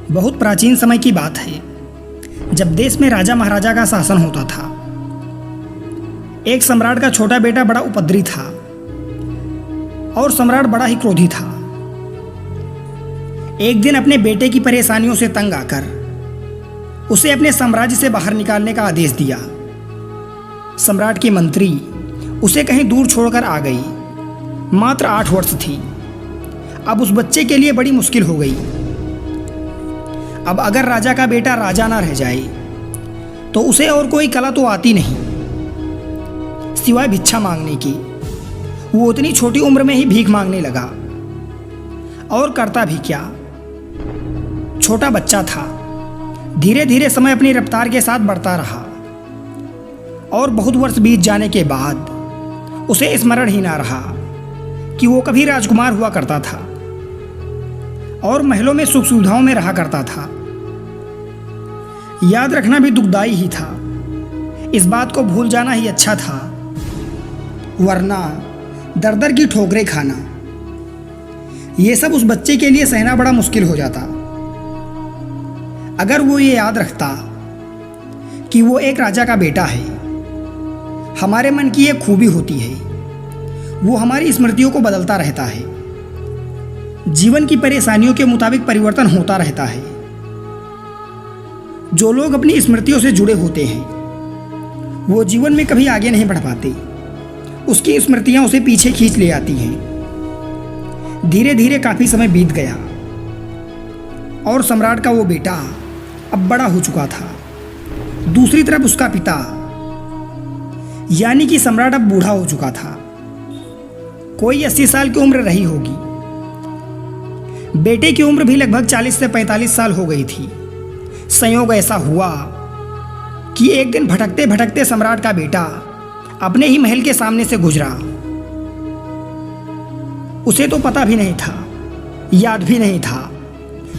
बहुत प्राचीन समय की बात है, जब देश में राजा महाराजा का शासन होता था। एक सम्राट का छोटा बेटा बड़ा उपद्रवी था और सम्राट बड़ा ही क्रोधी था। एक दिन अपने बेटे की परेशानियों से तंग आकर उसे अपने साम्राज्य से बाहर निकालने का आदेश दिया। सम्राट की मंत्री उसे कहीं दूर छोड़कर आ गई। मात्र 8 वर्ष थी। अब उस बच्चे के लिए बड़ी मुश्किल हो गई। अब अगर राजा का बेटा राजा ना रह जाए तो उसे और कोई कला तो आती नहीं सिवाय भिक्षा मांगने की। वो उतनी छोटी उम्र में ही भीख मांगने लगा। और करता भी क्या, छोटा बच्चा था। धीरे धीरे समय अपनी रफ्तार के साथ बढ़ता रहा और बहुत वर्ष बीत जाने के बाद उसे स्मरण ही ना रहा कि वो कभी राजकुमार हुआ करता था और महलों में सुख सुविधाओं में रहा करता था। याद रखना भी दुखदाई ही था। इस बात को भूल जाना ही अच्छा था, वरना दर दर की ठोकरें खाना, ये सब उस बच्चे के लिए सहना बड़ा मुश्किल हो जाता। अगर वो ये याद रखता कि वो एक राजा का बेटा है। हमारे मन की एक खूबी होती है, वो हमारी स्मृतियों को बदलता रहता है। जीवन की परेशानियों के मुताबिक परिवर्तन होता रहता है। जो लोग अपनी स्मृतियों से जुड़े होते हैं वो जीवन में कभी आगे नहीं बढ़ पाते। उसकी स्मृतियां उसे पीछे खींच ले आती हैं। धीरे धीरे काफी समय बीत गया और सम्राट का वो बेटा अब बड़ा हो चुका था। दूसरी तरफ उसका पिता यानी कि सम्राट अब बूढ़ा हो चुका था। कोई 80 साल की उम्र रही होगी। बेटे की उम्र भी लगभग 40 से 45 साल हो गई थी। संयोग ऐसा हुआ कि एक दिन भटकते भटकते सम्राट का बेटा अपने ही महल के सामने से गुजरा। उसे तो पता भी नहीं था, याद भी नहीं था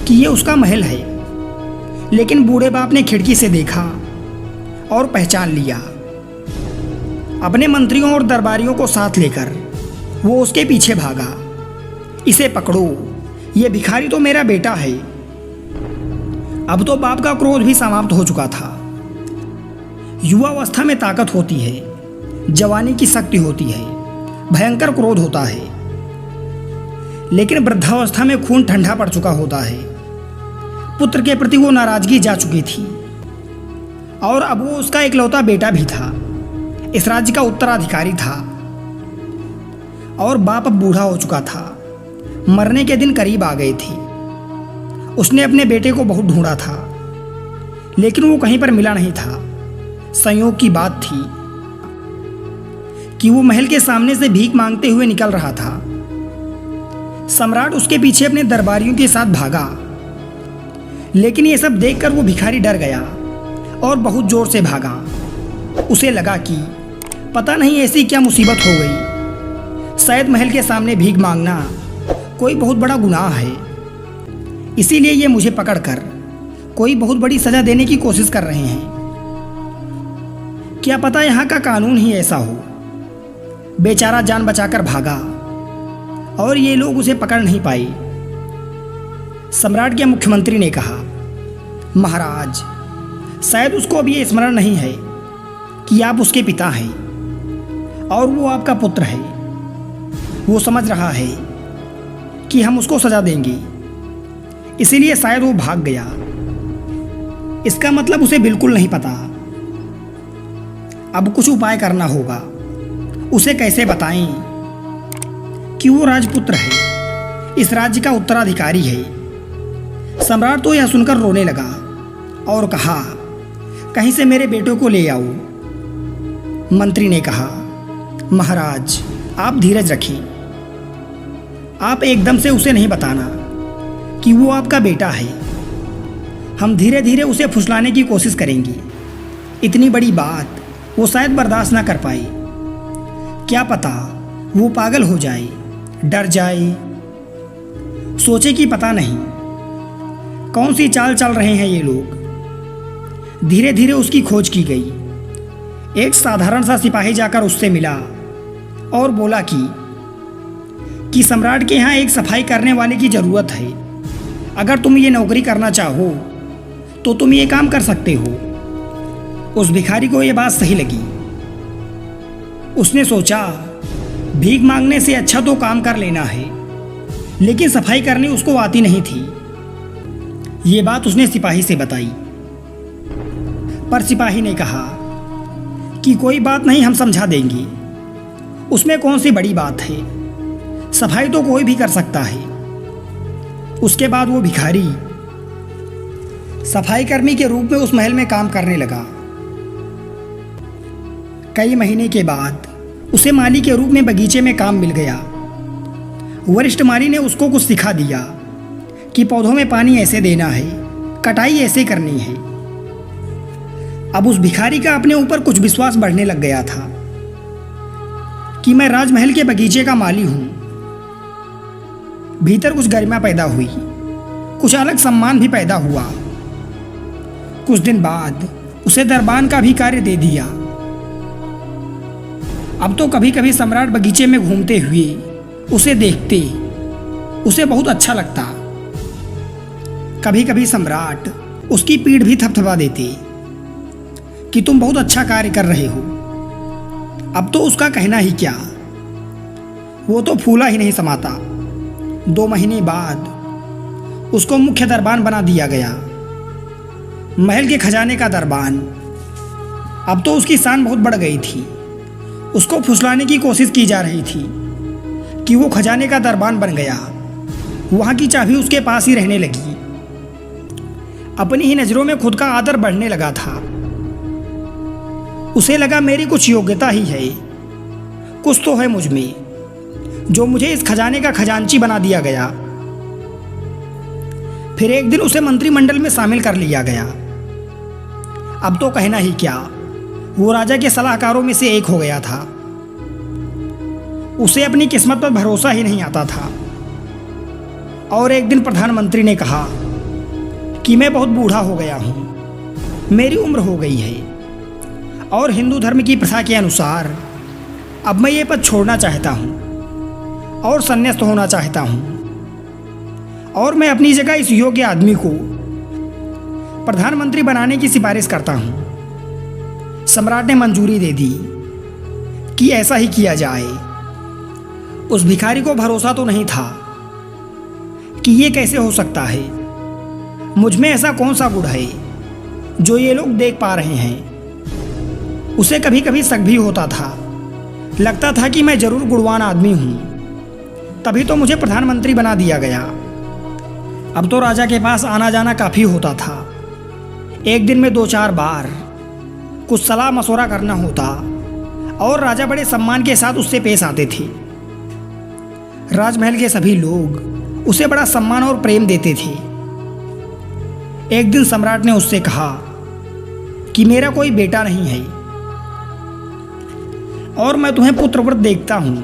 कि यह उसका महल है, लेकिन बूढ़े बाप ने खिड़की से देखा और पहचान लिया। अपने मंत्रियों और दरबारियों को साथ लेकर वो उसके पीछे भागा। इसे पकड़ो, ये भिखारी तो मेरा बेटा है। अब तो बाप का क्रोध भी समाप्त हो चुका था। युवावस्था में ताकत होती है, जवानी की शक्ति होती है, भयंकर क्रोध होता है। लेकिन वृद्धावस्था में खून ठंडा पड़ चुका होता है। पुत्र के प्रति वो नाराजगी जा चुकी थी और अब वो उसका इकलौता बेटा भी था। इस राज्य का उत्तराधिकारी था और बाप अब बूढ़ा हो चुका था। मरने के दिन करीब आ गए थे। उसने अपने बेटे को बहुत ढूंढा था, लेकिन वो कहीं पर मिला नहीं था। संयोग की बात थी कि वो महल के सामने से भीख मांगते हुए निकल रहा था। सम्राट उसके पीछे अपने दरबारियों के साथ भागा, लेकिन ये सब देखकर वो भिखारी डर गया और बहुत जोर से भागा। उसे लगा कि पता नहीं ऐसी क्या मुसीबत हो गई। शायद महल के सामने भीख मांगना कोई बहुत बड़ा गुनाह है, इसीलिए ये मुझे पकड़कर कोई बहुत बड़ी सजा देने की कोशिश कर रहे हैं। क्या पता यहाँ का कानून ही ऐसा हो। बेचारा जान बचाकर भागा और ये लोग उसे पकड़ नहीं पाए। सम्राट के मुख्यमंत्री ने कहा, महाराज, शायद उसको अब ये स्मरण नहीं है कि आप उसके पिता हैं और वो आपका पुत्र है। वो समझ रहा है कि हम उसको सजा देंगे, इसीलिए शायद वो भाग गया। इसका मतलब उसे बिल्कुल नहीं पता। अब कुछ उपाय करना होगा। उसे कैसे बताएं कि वो राजपुत्र है, इस राज्य का उत्तराधिकारी है। सम्राट तो यह सुनकर रोने लगा और कहा, कहीं से मेरे बेटे को ले आओ। मंत्री ने कहा, महाराज, आप धीरज रखिए। आप एकदम से उसे नहीं बताना कि वो आपका बेटा है। हम धीरे धीरे उसे फुसलाने की कोशिश करेंगे। इतनी बड़ी बात वो शायद बर्दाश्त ना कर पाए। क्या पता वो पागल हो जाए, डर जाए, सोचे कि पता नहीं कौन सी चाल चल रहे हैं ये लोग। धीरे धीरे उसकी खोज की गई। एक साधारण सा सिपाही जाकर उससे मिला और बोला कि सम्राट के यहाँ एक सफाई करने वाले की ज़रूरत है। अगर तुम ये नौकरी करना चाहो तो तुम ये काम कर सकते हो। उस भिखारी को ये बात सही लगी। उसने सोचा भीख मांगने से अच्छा तो काम कर लेना है, लेकिन सफाई करनी उसको आती नहीं थी। ये बात उसने सिपाही से बताई, पर सिपाही ने कहा कि कोई बात नहीं, हम समझा देंगे, उसमें कौन सी बड़ी बात है, सफाई तो कोई भी कर सकता है। उसके बाद वो भिखारी सफाई कर्मी के रूप में उस महल में काम करने लगा। कई महीने के बाद उसे माली के रूप में बगीचे में काम मिल गया। वरिष्ठ माली ने उसको कुछ सिखा दिया कि पौधों में पानी ऐसे देना है, कटाई ऐसे करनी है। अब उस भिखारी का अपने ऊपर कुछ विश्वास बढ़ने लग गया था कि मैं राजमहल के बगीचे का माली हूं। भीतर कुछ गरिमा पैदा हुई, कुछ अलग सम्मान भी पैदा हुआ। कुछ दिन बाद उसे दरबान का भी कार्य दे दिया। अब तो कभी कभी सम्राट बगीचे में घूमते हुए उसे देखते उसे बहुत अच्छा लगता। कभी कभी सम्राट उसकी पीठ भी थपथपा देते कि तुम बहुत अच्छा कार्य कर रहे हो। अब तो उसका कहना ही क्या, वो तो फूला ही नहीं समाता। 2 महीने बाद उसको मुख्य दरबान बना दिया गया, महल के खजाने का दरबान। अब तो उसकी शान बहुत बढ़ गई थी। उसको फुसलाने की कोशिश की जा रही थी कि वो खजाने का दरबान बन गया, वहाँ की चाबी उसके पास ही रहने लगी। अपनी ही नज़रों में खुद का आदर बढ़ने लगा था। उसे लगा मेरी कुछ योग्यता ही है, कुछ तो है मुझ में जो मुझे इस खजाने का खजांची बना दिया गया। फिर एक दिन उसे मंत्रिमंडल में शामिल कर लिया गया। अब तो कहना ही क्या, वो राजा के सलाहकारों में से एक हो गया था। उसे अपनी किस्मत पर भरोसा ही नहीं आता था। और एक दिन प्रधानमंत्री ने कहा कि मैं बहुत बूढ़ा हो गया हूँ, मेरी उम्र हो गई है, और हिंदू धर्म की प्रथा के अनुसार अब मैं ये पद छोड़ना चाहता हूँ और संन्यास्त होना चाहता हूँ, और मैं अपनी जगह इस योग्य आदमी को प्रधानमंत्री बनाने की सिफारिश करता हूँ। सम्राट ने मंजूरी दे दी कि ऐसा ही किया जाए। उस भिखारी को भरोसा तो नहीं था कि ये कैसे हो सकता है, मुझ में ऐसा कौन सा गुण है जो ये लोग देख पा रहे हैं। उसे कभी कभी शक भी होता था, लगता था कि मैं जरूर गुणवान आदमी हूँ, तभी तो मुझे प्रधानमंत्री बना दिया गया। अब तो राजा के पास आना जाना काफ़ी होता था। एक दिन में 2-4 बार कुछ सलाह मशवरा करना होता, और राजा बड़े सम्मान के साथ उससे पेश आते थे। राजमहल के सभी लोग उसे बड़ा सम्मान और प्रेम देते थे। एक दिन सम्राट ने उससे कहा कि मेरा कोई बेटा नहीं है और मैं तुम्हें पुत्रव्रत देखता हूँ,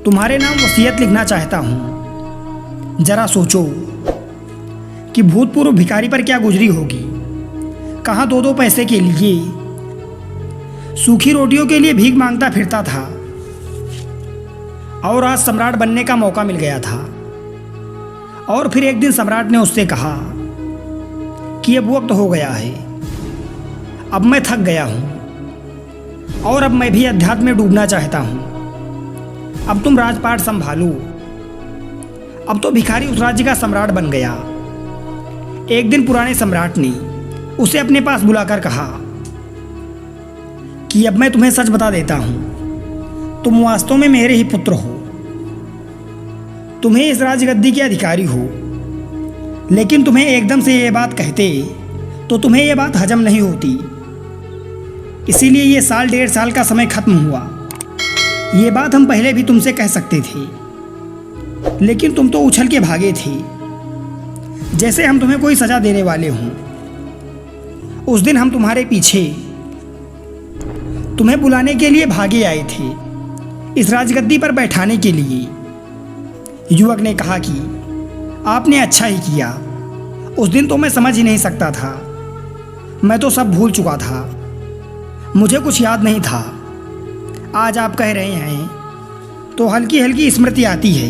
तुम्हारे नाम वसीयत लिखना चाहता हूँ। जरा सोचो कि भूतपूर्व भिखारी पर क्या गुजरी होगी, कहाँ 2-2 पैसे के लिए, सूखी रोटियों के लिए भीख मांगता फिरता था, और आज सम्राट बनने का मौका मिल गया था। और फिर एक दिन सम्राट ने उससे कहा कि अब वक्त हो गया है, अब मैं थक गया हूँ और अब मैं भी अध्यात्म में डूबना चाहता हूँ। अब तुम राजपाट संभालो। अब तो भिखारी उस राज्य का सम्राट बन गया। एक दिन पुराने सम्राट ने उसे अपने पास बुलाकर कहा कि अब मैं तुम्हें सच बता देता हूँ, तुम वास्तव में मेरे ही पुत्र हो, तुम्हें इस राजगद्दी के अधिकारी हो, लेकिन तुम्हें एकदम से ये बात कहते तो तुम्हें ये बात हजम नहीं होती। इसीलिए ये 1.5 साल का समय खत्म हुआ। ये बात हम पहले भी तुमसे कह सकते थे, लेकिन तुम तो उछल के भागे थे, जैसे हम तुम्हें कोई सजा देने वाले हों। उस दिन हम तुम्हारे पीछे तुम्हें बुलाने के लिए भागे आए थे, इस राजगद्दी पर बैठाने के लिए। युवक ने कहा कि आपने अच्छा ही किया। उस दिन तो मैं समझ ही नहीं सकता था, मैं तो सब भूल चुका था, मुझे कुछ याद नहीं था। आज आप कह रहे हैं तो हल्की हल्की स्मृति आती है।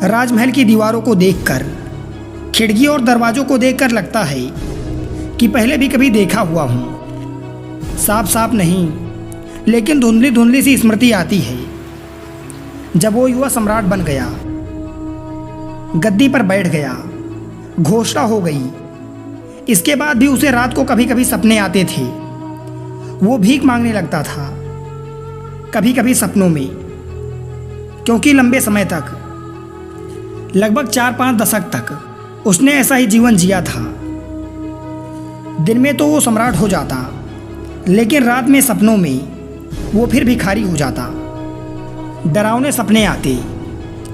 राजमहल की दीवारों को देखकर खिड़की और दरवाजों को देखकर लगता है कि पहले भी कभी देखा हुआ हूँ। साफ साफ नहीं, लेकिन धुंधली धुंधली सी स्मृति आती है जब वो युवा सम्राट बन गया, गद्दी पर बैठ गया, घोषणा हो गई। इसके बाद भी उसे रात को कभी कभी सपने आते थे। वो भीख मांगने लगता था, कभी कभी सपनों में, क्योंकि लंबे समय तक, लगभग 4-5 दशक तक उसने ऐसा ही जीवन जिया था। दिन में तो वो सम्राट हो जाता, लेकिन रात में सपनों में वो फिर भिखारी हो जाता। डरावने सपने आते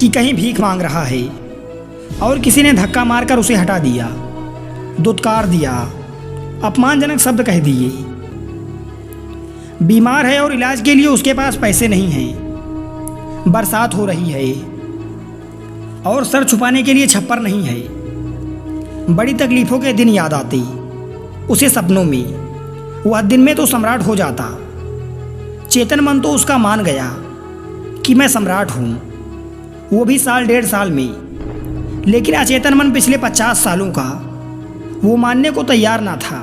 कि कहीं भीख मांग रहा है और किसी ने धक्का मारकर उसे हटा दिया, दुत्कार दिया, अपमानजनक शब्द कह दिए। बीमार है और इलाज के लिए उसके पास पैसे नहीं हैं। बरसात हो रही है और सर छुपाने के लिए छप्पर नहीं है। बड़ी तकलीफ़ों के दिन याद आते उसे सपनों में। वह दिन में तो सम्राट हो जाता। चेतन मन तो उसका मान गया कि मैं सम्राट हूँ, वो भी 1.5 साल में। लेकिन अचेतन मन पिछले 50 सालों का वो मानने को तैयार ना था।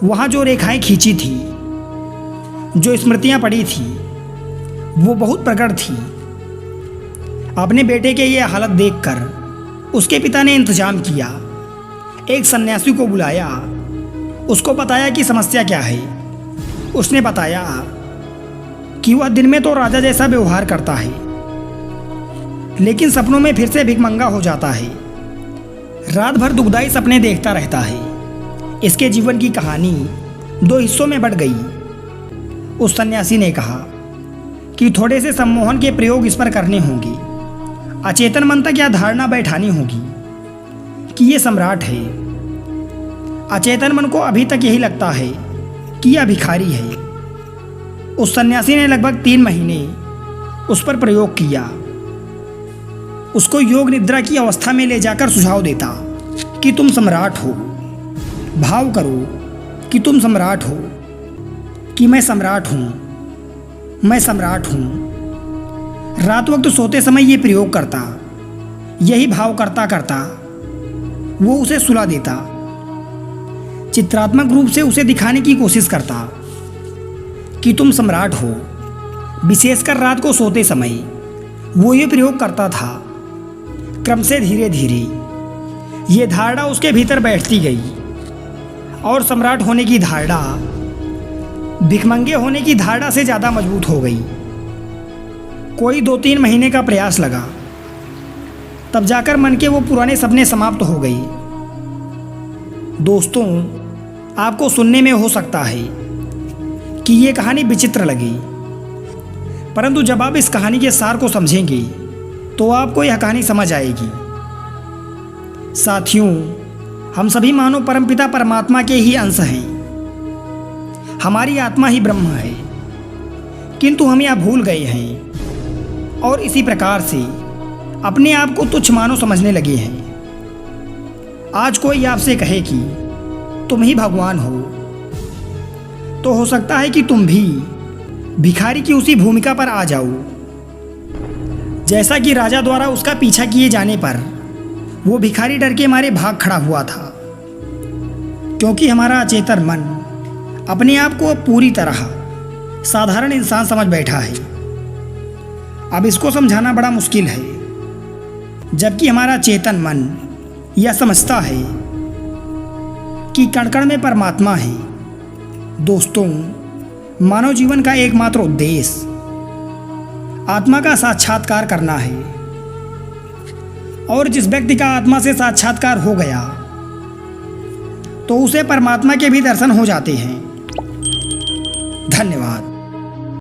वहाँ जो रेखाएं खींची थी, जो स्मृतियाँ पड़ी थी, वो बहुत प्रकट थी। अपने बेटे के ये हालत देखकर उसके पिता ने इंतजाम किया। एक सन्यासी को बुलाया, उसको बताया कि समस्या क्या है। उसने बताया कि वह दिन में तो राजा जैसा व्यवहार करता है, लेकिन सपनों में फिर से भिखमंगा हो जाता है। रात भर दुखदाई सपने देखता रहता है। इसके जीवन की कहानी 2 हिस्सों में बट गई। उस सन्यासी ने कहा कि थोड़े से सम्मोहन के प्रयोग इस पर करने होंगे। अचेतन मन तक यह धारणा बैठानी होगी कि ये सम्राट है। अचेतन मन को अभी तक यही लगता है कि यह भिखारी है। उस सन्यासी ने लगभग 3 महीने उस पर प्रयोग किया। उसको योग निद्रा की अवस्था में ले जाकर सुझाव देता कि तुम सम्राट हो। भाव करो कि तुम सम्राट हो, कि मैं सम्राट हूँ, मैं सम्राट हूँ। रात वक्त सोते समय ये प्रयोग करता। यही भाव करता करता वो उसे सुला देता। चित्रात्मक रूप से उसे दिखाने की कोशिश करता कि तुम सम्राट हो। विशेषकर रात को सोते समय वो ये प्रयोग करता था। क्रम से धीरे धीरे ये धारणा उसके भीतर बैठती गई और सम्राट होने की धारणा भिखमंगे होने की धारणा से ज़्यादा मजबूत हो गई। कोई 2-3 महीने का प्रयास लगा, तब जाकर मन के वो पुराने सपने समाप्त हो गए। दोस्तों, आपको सुनने में हो सकता है कि ये कहानी विचित्र लगे, परंतु जब आप इस कहानी के सार को समझेंगे तो आपको यह कहानी समझ आएगी। साथियों, हम सभी मानो परमपिता परमात्मा के ही अंश हैं। हमारी आत्मा ही ब्रह्म है, किंतु हम यह भूल गए हैं और इसी प्रकार से अपने आप को तुच्छ मानो समझने लगे हैं। आज कोई आपसे कहे कि तुम ही भगवान हो, तो हो सकता है कि तुम भी भिखारी की उसी भूमिका पर आ जाओ, जैसा कि राजा द्वारा उसका पीछा किए जाने पर वो भिखारी डर के मारे भाग खड़ा हुआ था, क्योंकि हमारा अचेतन मन अपने आप को पूरी तरह साधारण इंसान समझ बैठा है। अब इसको समझाना बड़ा मुश्किल है, जबकि हमारा चेतन मन यह समझता है कि कण कण में परमात्मा है। दोस्तों, मानव जीवन का एकमात्र उद्देश्य आत्मा का साक्षात्कार करना है, और जिस व्यक्ति का आत्मा से साक्षात्कार हो गया तो उसे परमात्मा के भी दर्शन हो जाते हैं। धन्यवाद।